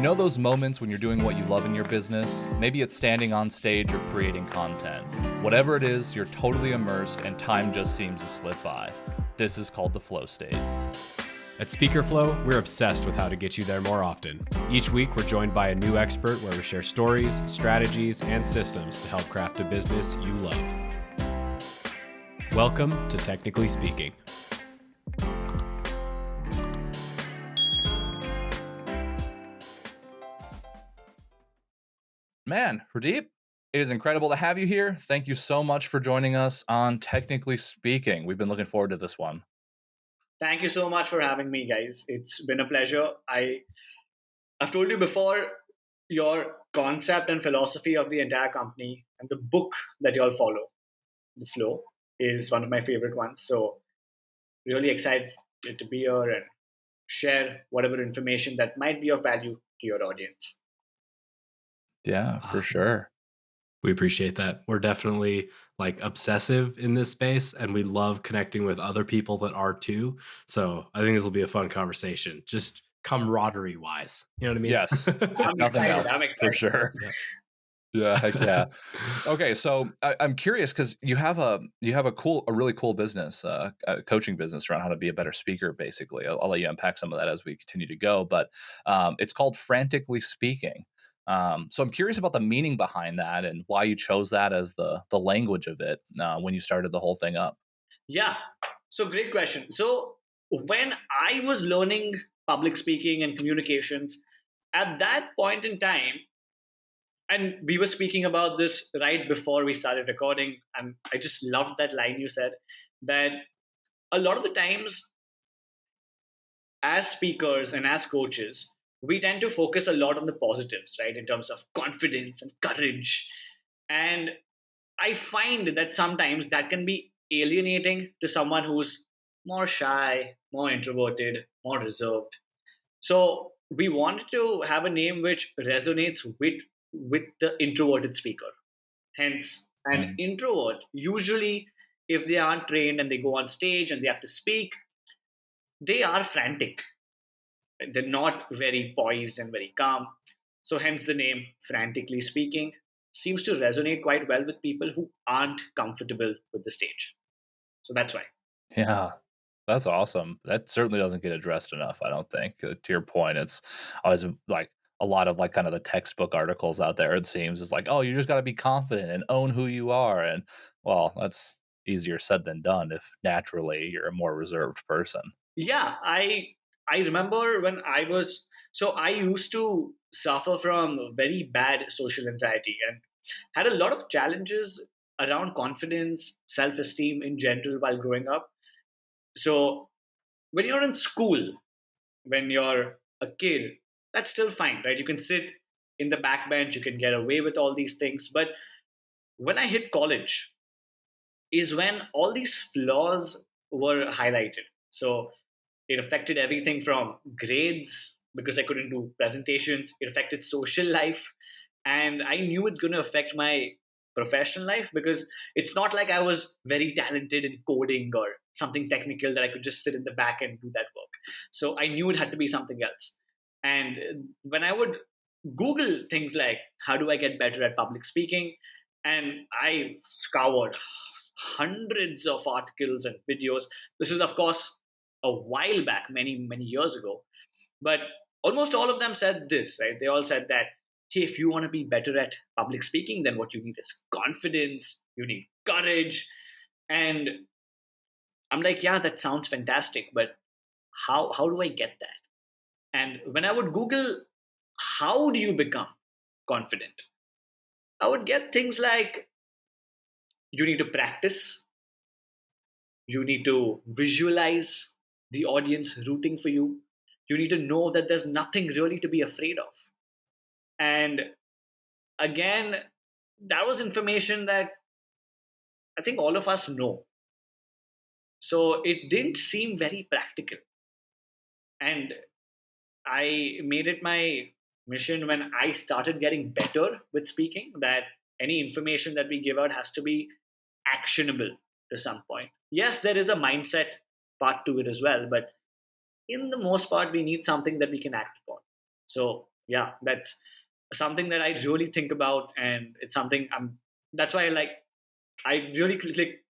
You know those moments when you're doing what you love in your business? Maybe it's standing on stage or creating content. Whatever it is, you're totally immersed and time just seems to slip by. This is called the flow state. At Speaker Flow, we're obsessed with how to get you there more often. Each week, we're joined by a new expert where we share stories, strategies, and systems to help craft a business you love. Welcome to Technically Speaking. Man, Hrideep, it is incredible to have you here. Thank you so much for joining us on Technically Speaking. We've been looking forward to this one. Thank you so much for having me, guys. It's been a pleasure. I've told you before, your concept and philosophy of the entire company and the book that you all follow, The Flow, is one of my favorite ones. So really excited to be here and share whatever information that might be of value to your audience. Yeah, for sure. We appreciate that. We're definitely obsessive in this space, and we love connecting with other people that are too. So I think this will be a fun conversation, just camaraderie wise. You know what I mean? Yes. I'm Nothing excited. else, I'm excited. for sure. Yeah, heck yeah. Okay, so I'm curious because you have a really cool business, a coaching business around how to be a better speaker. Basically, I'll let you unpack some of that as we continue to go. But it's called Frantically Speaking. So I'm curious about the meaning behind that and why you chose that as the language of it when you started the whole thing up. Yeah. So great question. So when I was learning public speaking and communications, at that point in time, and we were speaking about this right before we started recording, and I just loved that line you said, that a lot of the times as speakers and as coaches, we tend to focus a lot on the positives, right? In terms of confidence and courage. And I find that sometimes that can be alienating to someone who's more shy, more introverted, more reserved. So we wanted to have a name which resonates with the introverted speaker. Hence, an introvert, usually if they aren't trained and they go on stage and they have to speak, they are frantic. They're not very poised and very calm. So hence the name Frantically Speaking seems to resonate quite well with people who aren't comfortable with the stage. So that's why. Yeah, that's awesome. That certainly doesn't get addressed enough, I don't think. To your point, it's always like a lot of kind of the textbook articles out there, it seems. It's like, oh, you just got to be confident and own who you are. And well, that's easier said than done if naturally you're a more reserved person. Yeah, I remember when I used to suffer from very bad social anxiety and had a lot of challenges around confidence, self-esteem in general while growing up. So when you're in school, when you're a kid, that's still fine, right? You can sit in the back bench, you can get away with all these things. But when I hit college is when all these flaws were highlighted. So it affected everything from grades because I couldn't do presentations. It affected social life. And I knew it's going to affect my professional life because it's not like I was very talented in coding or something technical that I could just sit in the back and do that work. So I knew it had to be something else. And when I would Google things like, how do I get better at public speaking? And I scoured hundreds of articles and videos. This is, of course, a while back, many, many years ago. But almost all of them said this, right? They all said that, hey, if you want to be better at public speaking, then what you need is confidence, you need courage. And I'm like, yeah, that sounds fantastic, but how do I get that? And when I would Google, how do you become confident? I would get things like you need to practice, you need to visualize the audience rooting for you, you need to know that there's nothing really to be afraid of. And again, that was information that I think all of us know. So it didn't seem very practical. And I made it my mission when I started getting better with speaking that any information that we give out has to be actionable to some point. Yes, there is a mindset part to it as well, but in the most part, we need something that we can act upon. So yeah, that's something that I really think about, and it's something that's why I really click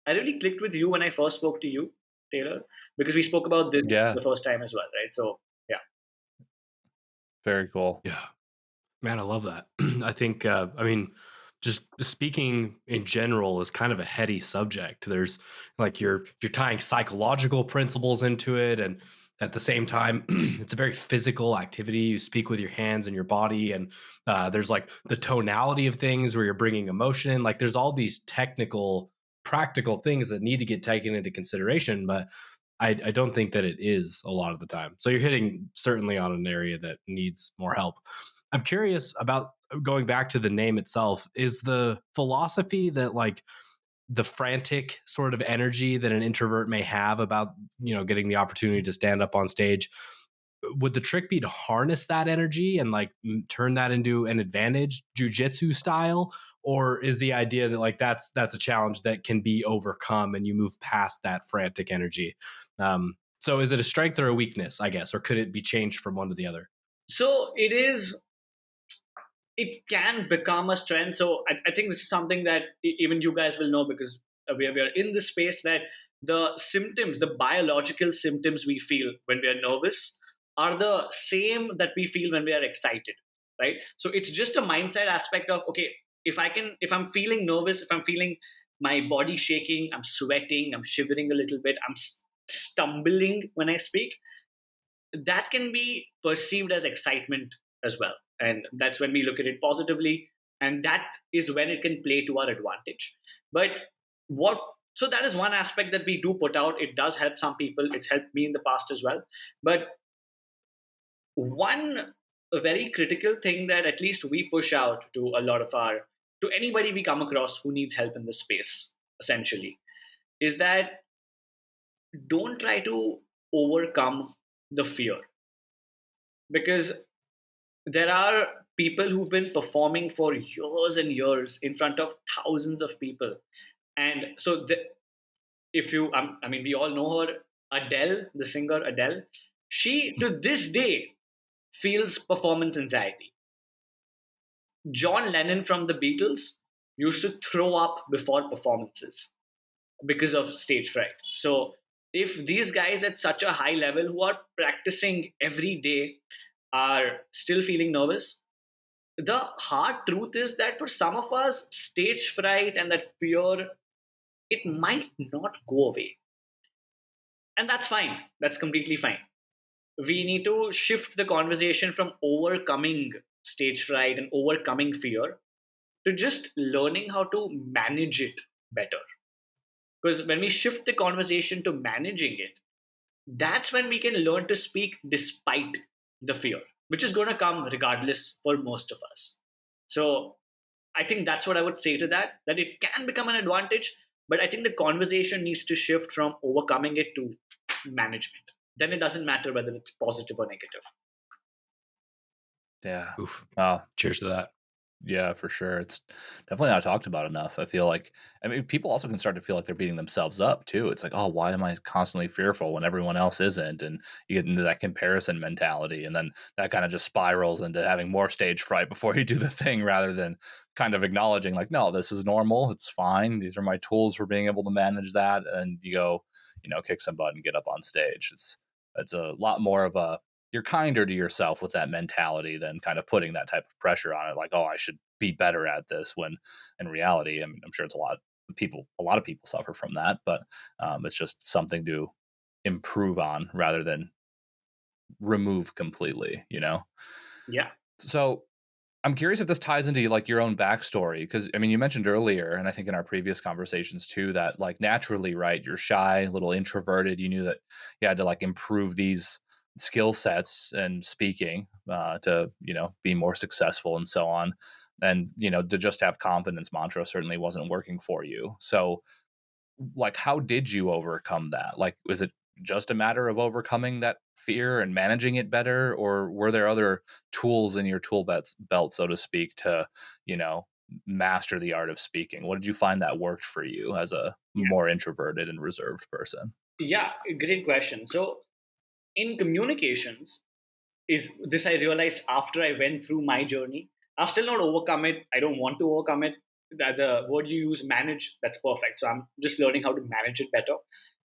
I really clicked with you when I first spoke to you, Taylor, because we spoke about this Yeah, the first time as well, right? So yeah. very cool. Yeah. Man, I love that. I think, I mean, just speaking in general is kind of a heady subject. There's like you're tying psychological principles into it, and at the same time, it's a very physical activity. You speak with your hands and your body, and there's like the tonality of things where you're bringing emotion in. Like there's all these technical, practical things that need to get taken into consideration, but I don't think that it is a lot of the time. So you're hitting certainly on an area that needs more help. I'm curious about going back to the name itself. Is the philosophy that like the frantic sort of energy that an introvert may have about, getting the opportunity to stand up on stage, would the trick be to harness that energy and like turn that into an advantage jujitsu style? Or is the idea that like that's a challenge that can be overcome and you move past that frantic energy? So is it a strength or a weakness, I guess, or could it be changed from one to the other? So it can become a strength. So I think this is something that even you guys will know, because we are in the space that the symptoms, the biological symptoms we feel when we are nervous are the same that we feel when we are excited, right? So it's just a mindset aspect of, okay, if I'm feeling nervous, if I'm feeling my body shaking, I'm sweating, I'm shivering a little bit, I'm stumbling when I speak, that can be perceived as excitement as well. And that's when we look at it positively. And that is when it can play to our advantage. But what, so that is one aspect that we do put out. It does help some people. It's helped me in the past as well. But one a very critical thing that at least we push out to a lot of to anybody we come across who needs help in this space, essentially, is that don't try to overcome the fear, because there are people who've been performing for years and years in front of thousands of people. And so if you I mean, we all know her, Adele, the singer Adele. She to this day feels performance anxiety. John Lennon from the Beatles used to throw up before performances because of stage fright. So if these guys at such a high level who are practicing every day are still feeling nervous, the hard truth is that for some of us, stage fright and that fear, it might not go away. And that's fine. That's completely fine. We need to shift the conversation from overcoming stage fright and overcoming fear to just learning how to manage it better. Because when we shift the conversation to managing it, that's when we can learn to speak despite the fear, which is going to come regardless for most of us. So I think that's what I would say to that it can become an advantage, but I think the conversation needs to shift from overcoming it to management. Then it doesn't matter whether it's positive or negative. Yeah. Oof. Oh, Cheers to that. yeah, for sure. It's definitely not talked about enough. I feel like, I mean, people also can start to feel like they're beating themselves up too. It's like, oh, why am I constantly fearful when everyone else isn't? And you get into that comparison mentality. And then that kind of just spirals into having more stage fright before you do the thing rather than kind of acknowledging, like, no, this is normal. It's fine. These are my tools for being able to manage that. And you go, kick some butt and get up on stage. It's a lot more of a, you're kinder to yourself with that mentality than kind of putting that type of pressure on it. Like, oh, I should be better at this. When in reality, I mean, I'm sure it's a lot of people suffer from that, but it's just something to improve on rather than remove completely. Yeah. So I'm curious if this ties into like your own backstory, because I mean, you mentioned earlier, and I think in our previous conversations too, that like naturally, right, you're shy, a little introverted. You knew that you had to like improve these skill sets and speaking to be more successful and so on, and to just have confidence mantra certainly wasn't working for you. So like, how did you overcome that? Like, was it just a matter of overcoming that fear and managing it better, or were there other tools in your belt, so to speak, to master the art of speaking? What did you find that worked for you as a more introverted and reserved person? Yeah, great question. So in communications, is this I realized after I went through my journey. I've still not overcome it. I don't want to overcome it. The word you use, manage, that's perfect. So I'm just learning how to manage it better.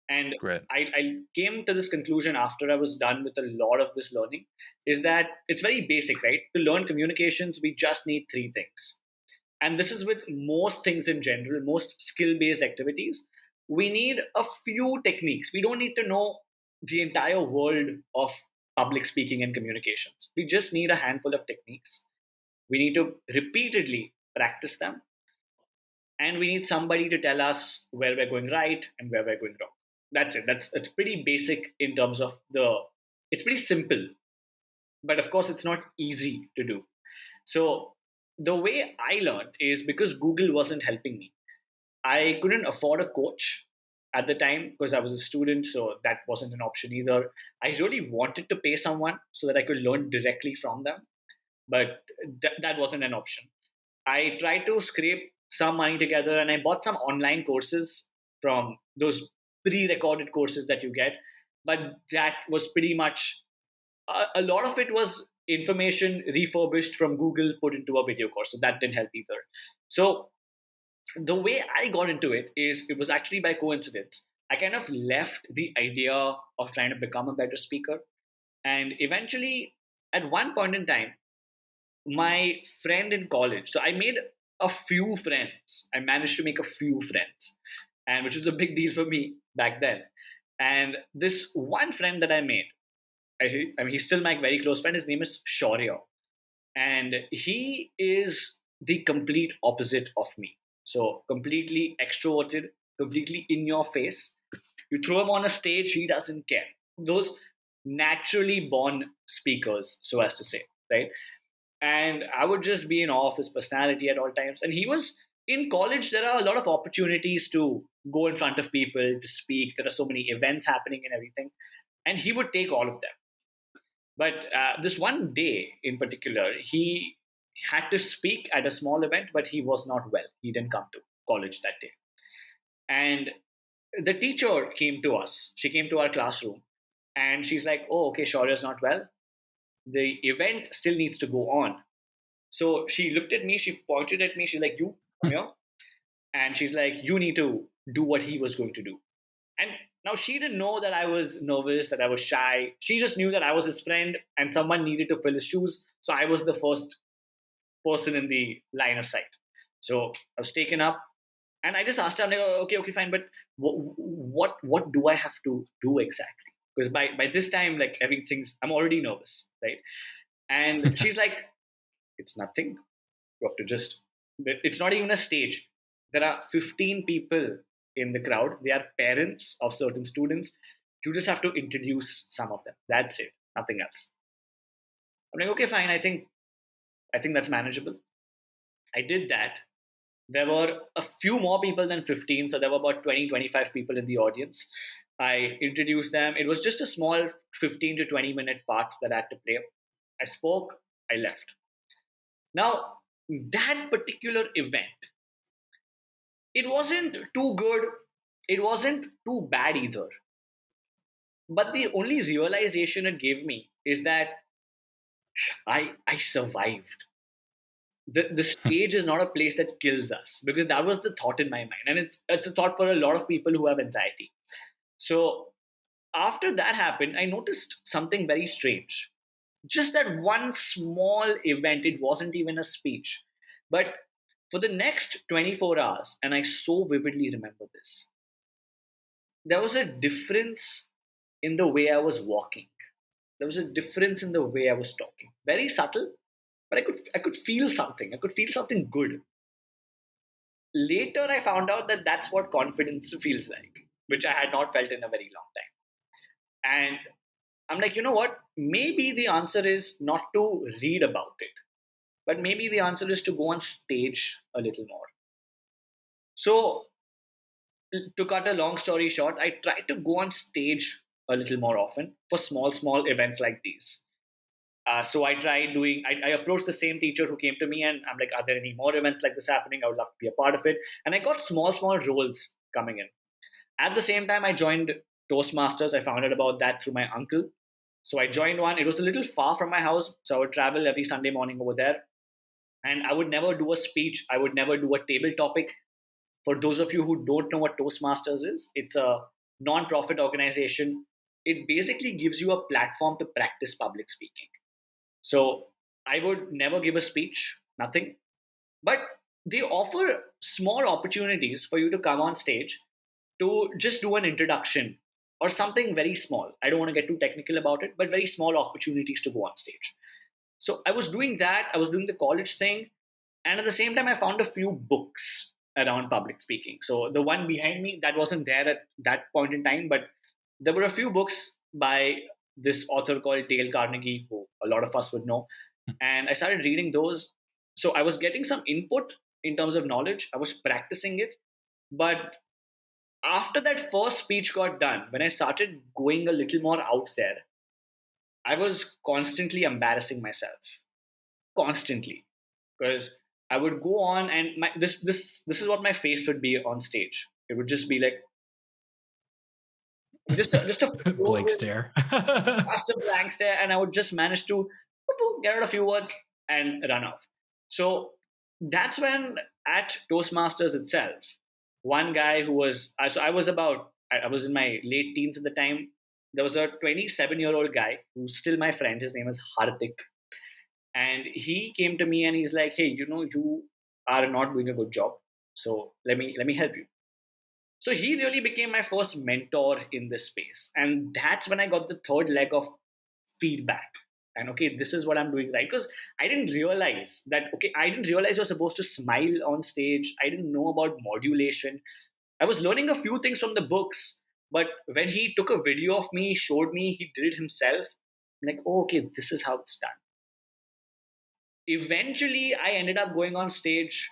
And Great. I came to this conclusion after I was done with a lot of this learning, is that it's very basic, right? To learn communications, we just need three things. And this is with most things in general, most skill based activities. We need a few techniques. We don't need to know the entire world of public speaking and communications. We just need a handful of techniques. We need to repeatedly practice them. And we need somebody to tell us where we're going right and where we're going wrong. That's it. It's pretty basic in terms of it's pretty simple, but of course, it's not easy to do. So the way I learned is because Google wasn't helping me. I couldn't afford a coach at the time because I was a student, so that wasn't an option either. I really wanted to pay someone so that I could learn directly from them, but that wasn't an option. I tried to scrape some money together and I bought some online courses from those pre recorded courses that you get, but that was pretty much a lot of it was information refurbished from Google put into a video course. So that didn't help either. So the way I got into it is it was actually by coincidence. I kind of left the idea of trying to become a better speaker. And eventually, at one point in time, my friend in college, so I made a few friends. I managed to make a few friends, and which was a big deal for me back then. And this one friend that I made, I mean, he's still my very close friend. His name is Shaurya, and he is the complete opposite of me. So completely extroverted, completely in your face. You throw him on a stage, he doesn't care. Those naturally born speakers, so as to say, right? And I would just be in awe of his personality at all times. And he was in college. There are a lot of opportunities to go in front of people to speak. There are so many events happening and everything, and he would take all of them. But this one day in particular, he had to speak at a small event, but he was not well. He didn't come to college that day. And the teacher came to us. She came to our classroom and she's like, "Oh, okay, Shaurya's not well. The event still needs to go on." So she looked at me, she pointed at me, she's like, "You come here." And she's like, "You need to do what he was going to do." And now she didn't know that I was nervous, that I was shy. She just knew that I was his friend and someone needed to fill his shoes. So I was the first person in the line of sight. So I was taken up and I just asked her, I'm like, "Oh, okay, fine. But what do I have to do exactly?" Because by this time, like I'm already nervous, right? And she's like, "It's nothing. You have to it's not even a stage. There are 15 people in the crowd. They are parents of certain students. You just have to introduce some of them. That's it. Nothing else." I'm like, "Okay, fine. I think that's manageable." I did that. There were a few more people than 15, so there were about 20, 25 people in the audience. I introduced them. It was just a small 15 to 20-minute part that I had to play. I spoke, I left. Now, that particular event, it wasn't too good, it wasn't too bad either. But the only realization it gave me is that I survived. The stage is not a place that kills us, because that was the thought in my mind, and it's a thought for a lot of people who have anxiety. So after that happened, I noticed something very strange. Just that one small event, it wasn't even a speech, but for the next 24 hours, and I so vividly remember this, there was a difference in the way I was walking. There was a difference in the way I was talking. Very subtle, but I could feel something. I could feel something good. Later, I found out that that's what confidence feels like, which I had not felt in a very long time. And I'm like, you know what? Maybe the answer is not to read about it, but maybe the answer is to go on stage a little more. So, to cut a long story short, I try to go on stage a little more often for small events like these. So I tried doing, I approached the same teacher who came to me and I'm like, "Are there any more events like this happening? I would love to be a part of it." And I got small roles coming in. At the same time, I joined Toastmasters. I found out about that through my uncle. So I joined one. It was a little far from my house, so I would travel every Sunday morning over there. And I would never do a speech. I would never do a table topic. For those of you who don't know what Toastmasters is, it's a non-profit organization. It basically gives you a platform to practice public speaking. So I would never give a speech, nothing. But they offer small opportunities for you to come on stage to just do an introduction or something very small. I don't want to get too technical about it, but very small opportunities to go on stage. So I was doing that. I was doing the college thing. And at the same time, I found a few books around public speaking. So the one behind me, that wasn't there at that point in time, but there were a few books by this author called Dale Carnegie, who a lot of us would know. And I started reading those. So I was getting some input in terms of knowledge. I was practicing it. But after that first speech got done, when I started going a little more out there, I was constantly embarrassing myself. Constantly. Because I would go on and this is what my face would be on stage. It would just be like just a Blank stare. just a blank stare, and I would just manage to get out a few words and run off. So that's when at Toastmasters itself, one guy who was so I was in my late teens at the time. There was a 27-year-old guy who's still my friend. His name is Hardik, and he came to me and he's like, "Hey, you are not doing a good job. So let me help you." So he really became my first mentor in this space. And that's when I got the third leg of feedback. And okay, this is what I'm doing right. Because I didn't realize you're supposed to smile on stage. I didn't know about modulation. I was learning a few things from the books. But when he took a video of me, showed me, he did it himself. I'm like, oh, okay, this is how it's done. Eventually, I ended up going on stage.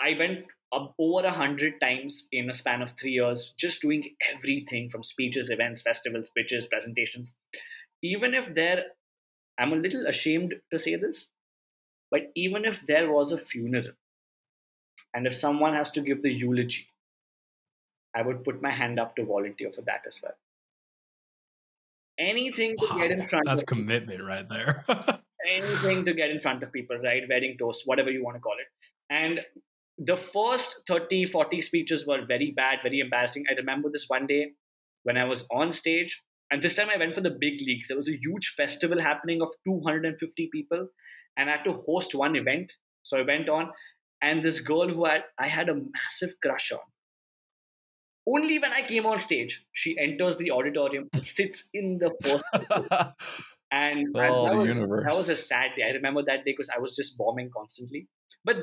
I went up over 100 times in a span of 3 years, just doing everything from speeches, events, festivals, pitches, presentations. Even if I'm a little ashamed to say this, but even if there was a funeral and if someone has to give the eulogy, I would put my hand up to volunteer for that as well. Anything to get in front That's of commitment right there. anything to get in front of people, right? Wedding toast, whatever you want to call it. And the first 30, 40 speeches were very bad, very embarrassing. I remember this one day when I was on stage, and this time I went for the big leagues. There was a huge festival happening of 250 people, and I had to host one event. So I went on, and this girl who I had a massive crush on. Only when I came on stage, she enters the auditorium and sits in the first row. And Oh, the that was a universe. sad day. I remember that day because I was just bombing constantly. But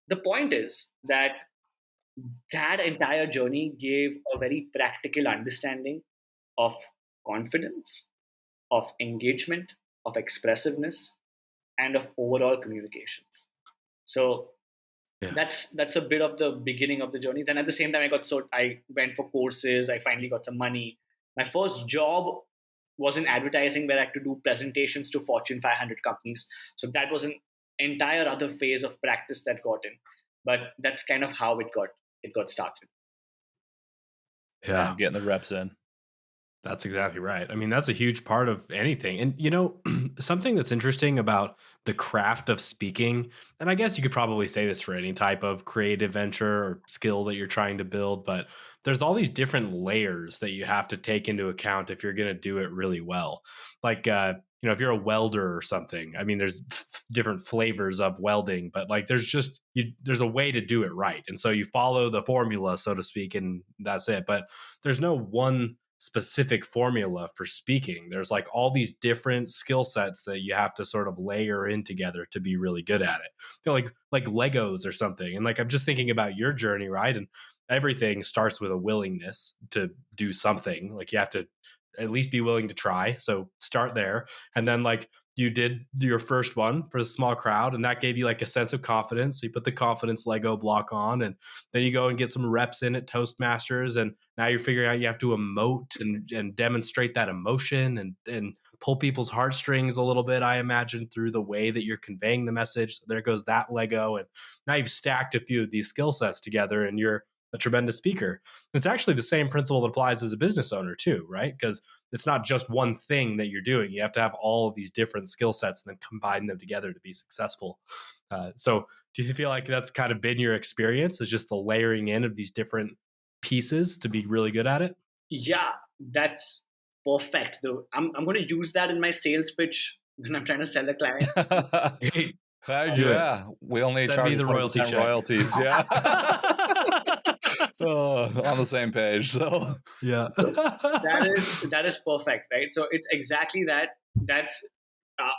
the point is that that entire journey gave a very practical understanding of confidence, of engagement, of expressiveness, and of overall communications. So Yeah. that's a bit of the beginning of the journey. Then at the same time, I went for courses. I finally got some money. My first job was in advertising, where I had to do presentations to Fortune 500 companies. So that was an entire other phase of practice that got in. But that's kind of how it got started. Yeah, getting the reps in. That's exactly right. I mean, that's a huge part of anything. And, something that's interesting about the craft of speaking, and I guess you could probably say this for any type of creative venture or skill that you're trying to build, but there's all these different layers that you have to take into account if you're going to do it really well. Like, if you're a welder or something, I mean, there's different flavors of welding, but like there's a way to do it right. And so you follow the formula, so to speak, and that's it. But there's no one specific formula for speaking. There's like all these different skill sets that you have to sort of layer in together to be really good at it. Feel like Legos or something. And like I'm just thinking about your journey, right? And everything starts with a willingness to do something. Like you have to at least be willing to try. So start there. And then like you did your first one for a small crowd, and that gave you like a sense of confidence. So you put the confidence Lego block on, and then you go and get some reps in at Toastmasters, and now you're figuring out you have to emote and demonstrate that emotion and pull people's heartstrings a little bit, I imagine, through the way that you're conveying the message. So there goes that Lego. And now you've stacked a few of these skill sets together, and you're a tremendous speaker. It's actually the same principle that applies as a business owner too, right? Because it's not just one thing that you're doing. You have to have all of these different skill sets and then combine them together to be successful. So do you feel like that's kind of been your experience, is just the layering in of these different pieces to be really good at it? Yeah, that's perfect. Though I'm going to use that in my sales pitch when I'm trying to sell a client. Hey, Heck do it. yeah. We only Send me charge the royalty 20% check. royalties. Yeah. On the same page. So Yeah. That is perfect, right? So it's exactly that. That's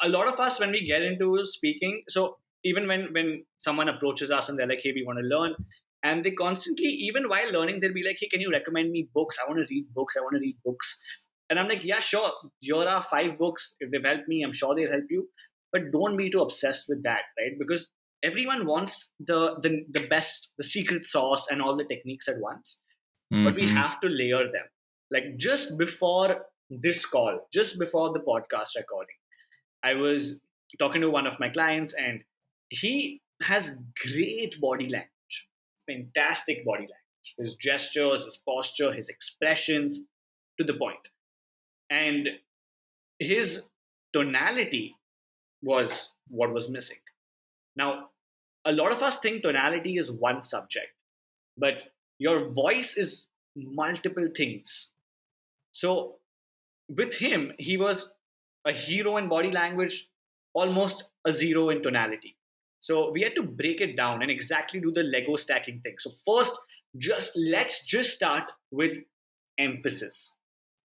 a lot of us when we get into speaking. So even when someone approaches us and they're like, "Hey, we want to learn," and they constantly, even while learning, they'll be like, "Hey, can you recommend me books? I want to read books. I want to read books." And I'm like, "Yeah, sure. Here are 5 books. If they've helped me, I'm sure they'll help you. But don't be too obsessed with that, right? Because everyone wants the best, the secret sauce, and all the techniques at once. But we have to layer them. Like just before this call, just before the podcast recording, I was talking to one of my clients, and he has great body language, fantastic body language. His gestures, his posture, his expressions, to the point. And his tonality was what was missing. Now, a lot of us think tonality is one subject, but your voice is multiple things. So with him, he was a hero in body language, almost a zero in tonality. So we had to break it down and exactly do the Lego stacking thing. So first, let's just start with emphasis.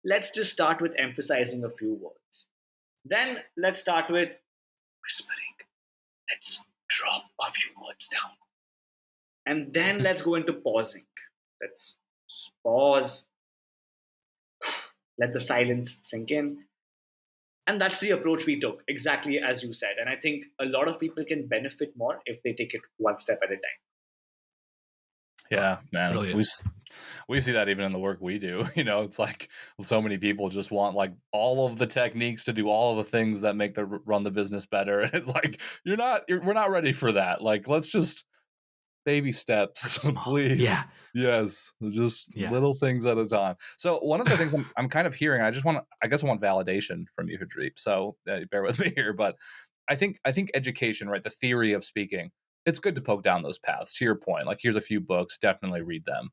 Let's just start with emphasizing a few words. Then let's start with whispering. Let's drop a few words down. And then let's go into pausing. Let's pause, let the silence sink in. And that's the approach we took, exactly as you said. And I think a lot of people can benefit more if they take it one step at a time. Yeah, man. Brilliant. We see that even in the work we do. It's like so many people just want like all of the techniques to do all of the things that make run the business better. And it's like we're not ready for that. Like let's just baby steps, please. Yeah. Yes, just little things at a time. So one of the things I'm kind of hearing, I want validation from you, Hrideep. So bear with me here, but I think education, right? The theory of speaking, it's good to poke down those paths. To your point, like here's a few books, definitely read them.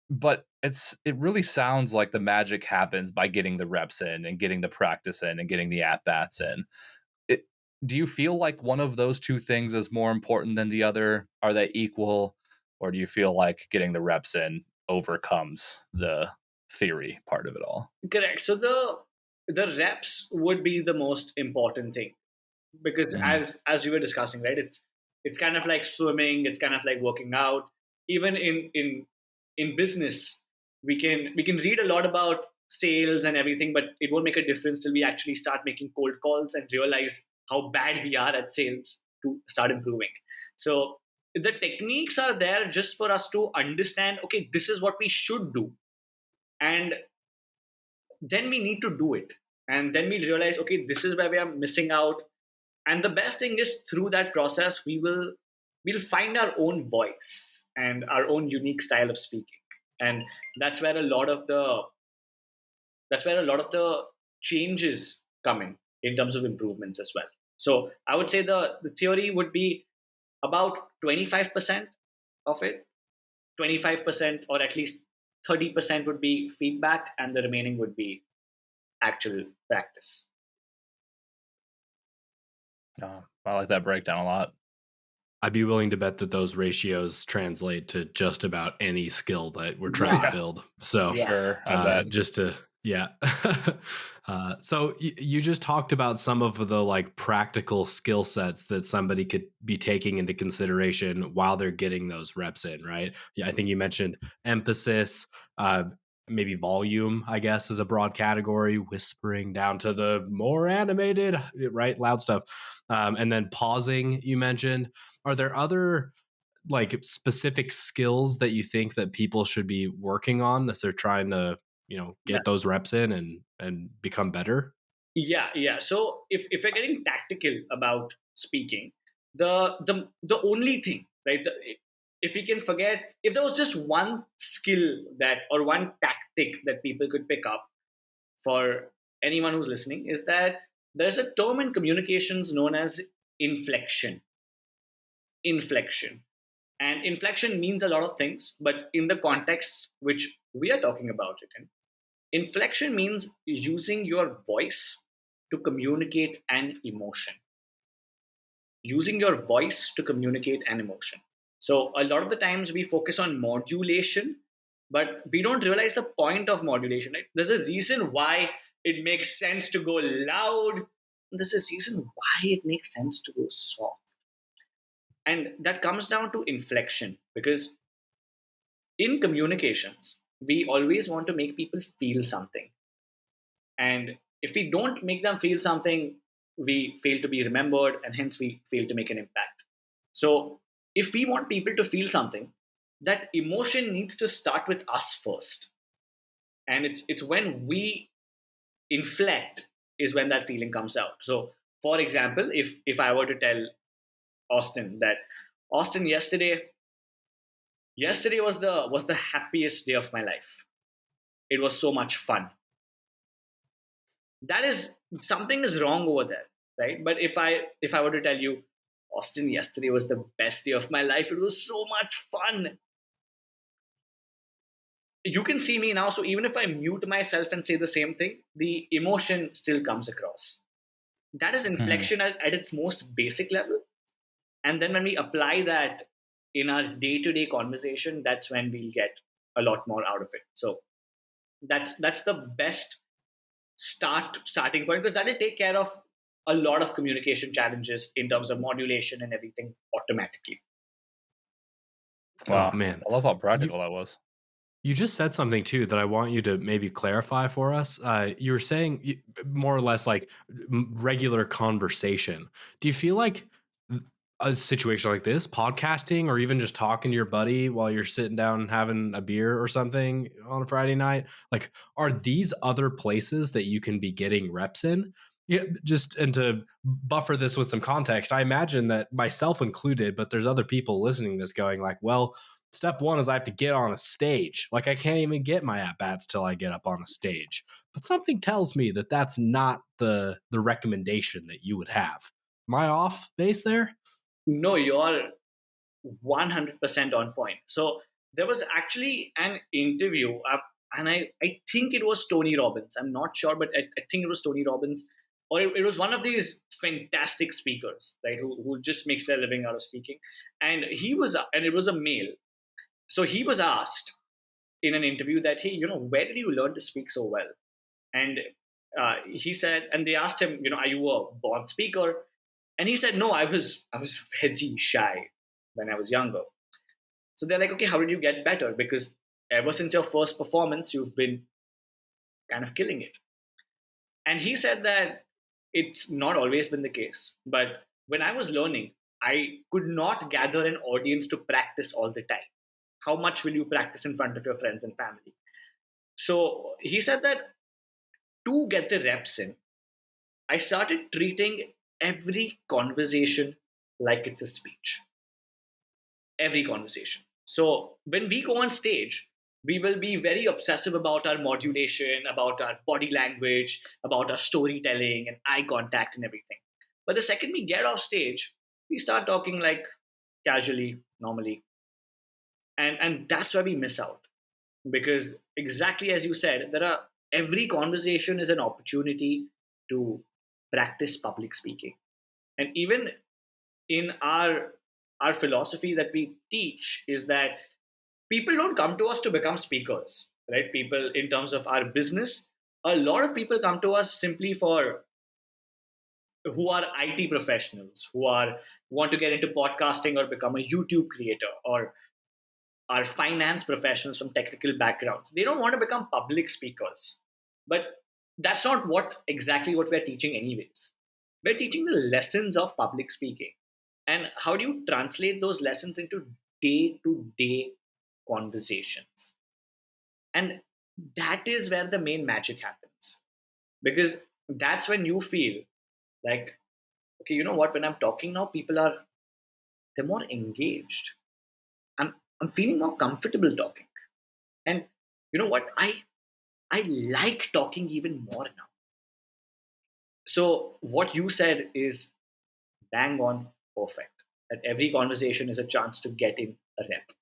But it really sounds like the magic happens by getting the reps in and getting the practice in and getting the at bats in. Do you feel like one of those two things is more important than the other? Are they equal? Or do you feel like getting the reps in overcomes the theory part of it all? Correct. So the reps would be the most important thing, because as we were discussing, right, it's kind of like swimming, it's kind of like working out. Even in business, we can read a lot about sales and everything, but it won't make a difference till we actually start making cold calls and realize how bad we are at sales to start improving. So the techniques are there just for us to understand, okay, this is what we should do. And then we need to do it. And then we realize, okay, this is where we are missing out. And the best thing is through that process, we'll find our own voice and our own unique style of speaking. And that's where a lot of the changes come in terms of improvements as well. So I would say the theory would be about 25% of it. 25% or at least 30% would be feedback, and the remaining would be actual practice. I like that breakdown a lot. I'd be willing to bet that those ratios translate to just about any skill that we're trying to build. So sure, I bet. Just to so you just talked about some of the like practical skill sets that somebody could be taking into consideration while they're getting those reps in, right? Yeah, I think you mentioned emphasis, maybe volume, I guess, is a broad category, whispering down to the more animated, right, loud stuff, and then pausing, you mentioned. Are there other like specific skills that you think that people should be working on as they're trying to get those reps in and become better? Yeah. So if you're getting tactical about speaking, the only thing, right? if we can forget, if there was just one skill that, or one tactic that people could pick up for anyone who's listening, is that there's a term in communications known as inflection. Inflection. And inflection means a lot of things, but in the context which we are talking about it in, inflection means using your voice to communicate an emotion. Using your voice to communicate an emotion. So a lot of the times we focus on modulation, but we don't realize the point of modulation. Right? There's a reason why it makes sense to go loud. There's a reason why it makes sense to go soft. And that comes down to inflection, because in communications, we always want to make people feel something. And if we don't make them feel something, we fail to be remembered, and hence we fail to make an impact. So if we want people to feel something, that emotion needs to start with us first. And it's when we inflect is when that feeling comes out. So for example, if I were to tell Austin that, Austin, yesterday was the happiest day of my life. It was so much fun. That is, something is wrong over there, right? But if I were to tell you, Austin, yesterday was the best day of my life, it was so much fun. You can see me now, so even if I mute myself and say the same thing, the emotion still comes across. That is inflection at its most basic level. And then when we apply that in our day-to-day conversation, that's when we'll get a lot more out of it. So that's the best starting point, because that will take care of a lot of communication challenges in terms of modulation and everything automatically. Wow, Oh, man. I love how practical that was. You just said something too that I want you to maybe clarify for us. You were saying more or less like regular conversation. Do you feel like a situation like this, podcasting, or even just talking to your buddy while you're sitting down and having a beer or something on a Friday night, like, are these other places that you can be getting reps in? Yeah, just, and to buffer this with some context, I imagine that, myself included, but there's other people listening to this going like, well, step one is I have to get on a stage. Like, I can't even get my at bats till I get up on a stage. But something tells me that that's not the recommendation that you would have. Am I off base there? No, you're 100% on point. So there was actually an interview, and I think it was Tony Robbins. I'm not sure, but I think it was Tony Robbins, or it was one of these fantastic speakers, right, who just makes their living out of speaking. And it was a male. So he was asked in an interview that, hey, where did you learn to speak so well? And he said, and they asked him, are you a born speaker? And he said, no, I was very shy when I was younger. So they're like, okay, how did you get better? Because ever since your first performance, you've been kind of killing it. And he said that it's not always been the case. But when I was learning, I could not gather an audience to practice all the time. How much will you practice in front of your friends and family? So he said that to get the reps in, I started treating every conversation like it's a speech. Every conversation. So when we go on stage, we will be very obsessive about our modulation, about our body language, about our storytelling and eye contact and everything. But the second we get off stage, we start talking like casually, normally. And that's why we miss out. Because exactly as you said, every conversation is an opportunity to practice public speaking. And even in our philosophy that we teach is that people don't come to us to become speakers, right? People, in terms of our business, a lot of people come to us simply who are IT professionals, who want to get into podcasting or become a YouTube creator, or are finance professionals from technical backgrounds. They don't want to become public speakers. But that's not exactly what we're teaching anyways. We're teaching the lessons of public speaking. And how do you translate those lessons into day-to-day conversations? And that is where the main magic happens. Because that's when you feel like, okay, you know what, when I'm talking now, they're more engaged. I'm feeling more comfortable talking. And you know what? I like talking even more now. So what you said is bang on perfect. That every conversation is a chance to get in a rep.